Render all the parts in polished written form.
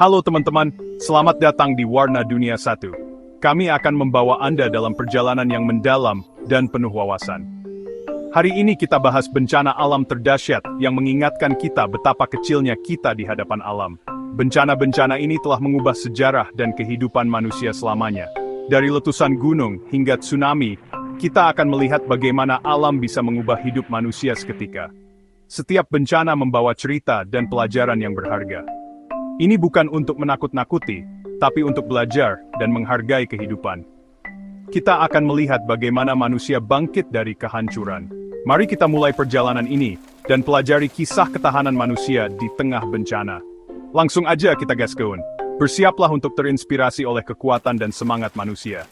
Halo teman-teman, selamat datang di Warna Dunia 1. Kami akan membawa Anda dalam perjalanan yang mendalam dan penuh wawasan. Hari ini kita bahas bencana alam terdahsyat yang mengingatkan kita betapa kecilnya kita di hadapan alam. Bencana-bencana ini telah mengubah sejarah dan kehidupan manusia selamanya. Dari letusan gunung hingga tsunami, kita akan melihat bagaimana alam bisa mengubah hidup manusia seketika. Setiap bencana membawa cerita dan pelajaran yang berharga. Ini bukan untuk menakut-nakuti, tapi untuk belajar dan menghargai kehidupan. Kita akan melihat bagaimana manusia bangkit dari kehancuran. Mari kita mulai perjalanan ini dan pelajari kisah ketahanan manusia di tengah bencana. Langsung aja kita gaskeun. Bersiaplah untuk terinspirasi oleh kekuatan dan semangat manusia.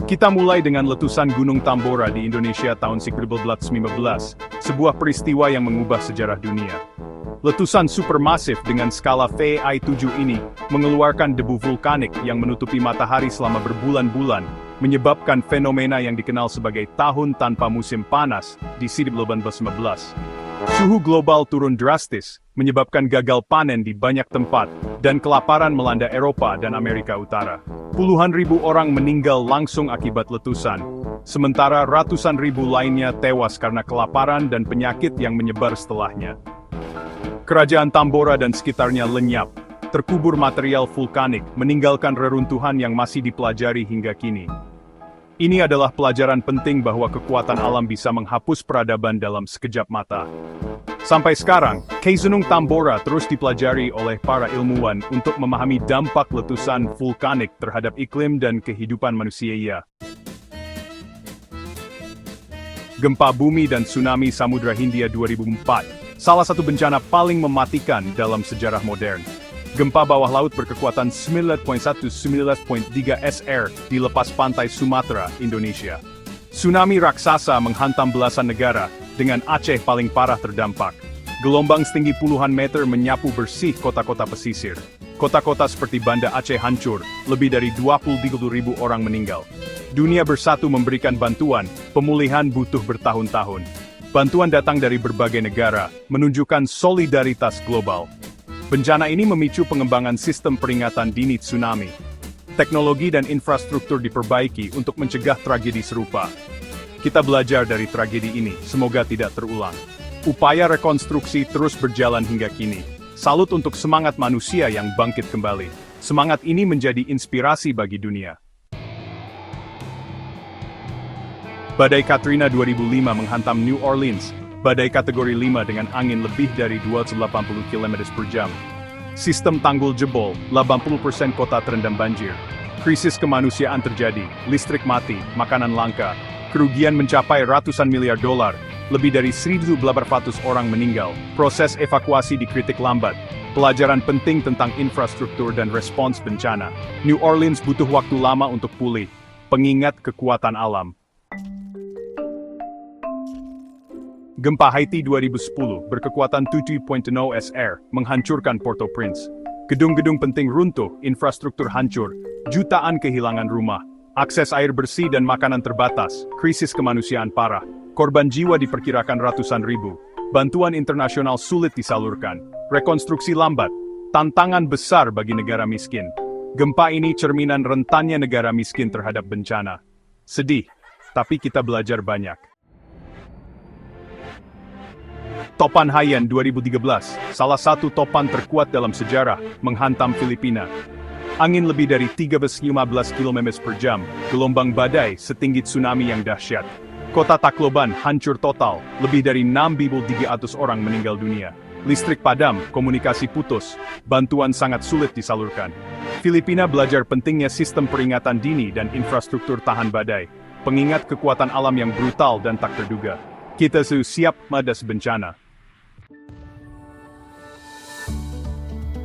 Kita mulai dengan letusan Gunung Tambora di Indonesia tahun 1915, sebuah peristiwa yang mengubah sejarah dunia. Letusan supermasif dengan skala VI7 ini mengeluarkan debu vulkanik yang menutupi matahari selama berbulan-bulan, menyebabkan fenomena yang dikenal sebagai tahun tanpa musim panas di 1915. Suhu global turun drastis, menyebabkan gagal panen di banyak tempat, dan kelaparan melanda Eropa dan Amerika Utara. Puluhan ribu orang meninggal langsung akibat letusan, sementara ratusan ribu lainnya tewas karena kelaparan dan penyakit yang menyebar setelahnya. Kerajaan Tambora dan sekitarnya lenyap, terkubur material vulkanik, meninggalkan reruntuhan yang masih dipelajari hingga kini. Ini adalah pelajaran penting bahwa kekuatan alam bisa menghapus peradaban dalam sekejap mata. Sampai sekarang, Gunung Tambora terus dipelajari oleh para ilmuwan untuk memahami dampak letusan vulkanik terhadap iklim dan kehidupan manusia. Gempa bumi dan tsunami Samudra Hindia 2004, salah satu bencana paling mematikan dalam sejarah modern. Gempa bawah laut berkekuatan 9.1-9.3 SR di lepas pantai Sumatera, Indonesia. Tsunami raksasa menghantam belasan negara, dengan Aceh paling parah terdampak. Gelombang setinggi puluhan meter menyapu bersih kota-kota pesisir. Kota-kota seperti Banda Aceh hancur, lebih dari 23.000 orang meninggal. Dunia bersatu memberikan bantuan, pemulihan butuh bertahun-tahun. Bantuan datang dari berbagai negara, menunjukkan solidaritas global. Bencana ini memicu pengembangan sistem peringatan dini tsunami. Teknologi dan infrastruktur diperbaiki untuk mencegah tragedi serupa. Kita belajar dari tragedi ini, semoga tidak terulang. Upaya rekonstruksi terus berjalan hingga kini. Salut untuk semangat manusia yang bangkit kembali. Semangat ini menjadi inspirasi bagi dunia. Badai Katrina 2005 menghantam New Orleans. Badai kategori 5 dengan angin lebih dari 280 km per jam. Sistem tanggul jebol, 80% kota terendam banjir. Krisis kemanusiaan terjadi, listrik mati, makanan langka. Kerugian mencapai ratusan miliar dolar, lebih dari 1.800 orang meninggal. Proses evakuasi dikritik lambat. Pelajaran penting tentang infrastruktur dan respons bencana. New Orleans butuh waktu lama untuk pulih. Pengingat kekuatan alam. Gempa Haiti 2010 berkekuatan 7.0 SR menghancurkan Port-au-Prince. Gedung-gedung penting runtuh, infrastruktur hancur, jutaan kehilangan rumah, akses air bersih dan makanan terbatas, krisis kemanusiaan parah, korban jiwa diperkirakan ratusan ribu, bantuan internasional sulit disalurkan, rekonstruksi lambat, tantangan besar bagi negara miskin. Gempa ini cerminan rentannya negara miskin terhadap bencana. Sedih, tapi kita belajar banyak. Topan Haiyan 2013, salah satu topan terkuat dalam sejarah, menghantam Filipina. Angin lebih dari 13-15 km per jam, gelombang badai setinggi tsunami yang dahsyat. Kota Tacloban hancur total, lebih dari 6.300 orang meninggal dunia. Listrik padam, komunikasi putus, bantuan sangat sulit disalurkan. Filipina belajar pentingnya sistem peringatan dini dan infrastruktur tahan badai, pengingat kekuatan alam yang brutal dan tak terduga. Kita siap menghadapi bencana.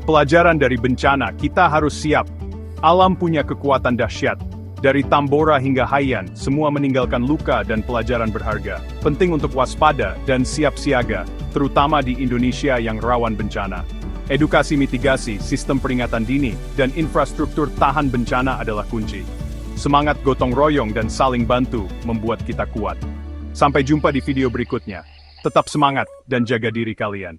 Pelajaran dari bencana, kita harus siap. Alam punya kekuatan dahsyat. Dari Tambora hingga Haiyan, semua meninggalkan luka dan pelajaran berharga. Penting untuk waspada dan siap siaga, terutama di Indonesia yang rawan bencana. Edukasi mitigasi, sistem peringatan dini, dan infrastruktur tahan bencana adalah kunci. Semangat gotong royong dan saling bantu membuat kita kuat. Sampai jumpa di video berikutnya. Tetap semangat dan jaga diri kalian.